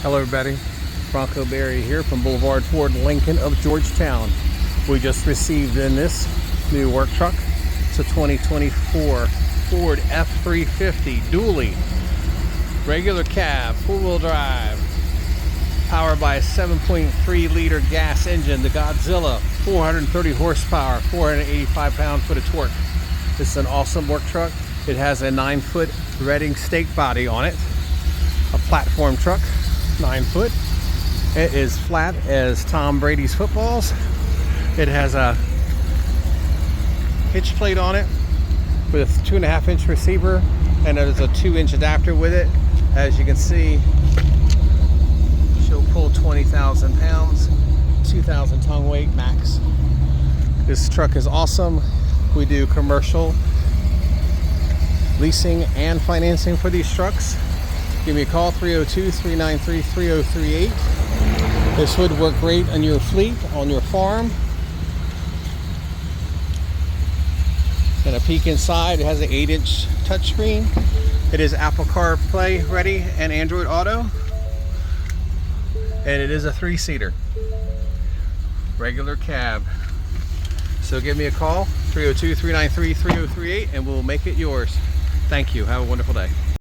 Hello everybody, broncobarry here from Boulevard Ford Lincoln of Georgetown. We just received in this new work truck. It's a 2024 Ford F350 dually regular cab, four-wheel drive, powered by a 7.3 liter gas engine, the Godzilla, 430 horsepower, 485 pound-foot of torque. This is an awesome work truck. It has a 9-foot Reading stake body on it, a platform truck, 9 foot. It is flat as Tom Brady's footballs. It has a hitch plate on it with a 2.5-inch receiver, and there's a 2-inch adapter with it. As you can see, she'll pull 20,000 pounds, 2,000 tongue weight max. This truck is awesome. We do commercial leasing and financing for these trucks. Give me a call, 302-393-3038. This would work great on your fleet, on your farm. And a peek inside, it has an 8-inch touchscreen. It is Apple CarPlay ready and Android Auto. And it is a 3-seater. Regular cab. So give me a call, 302-393-3038, and we'll make it yours. Thank you. Have a wonderful day.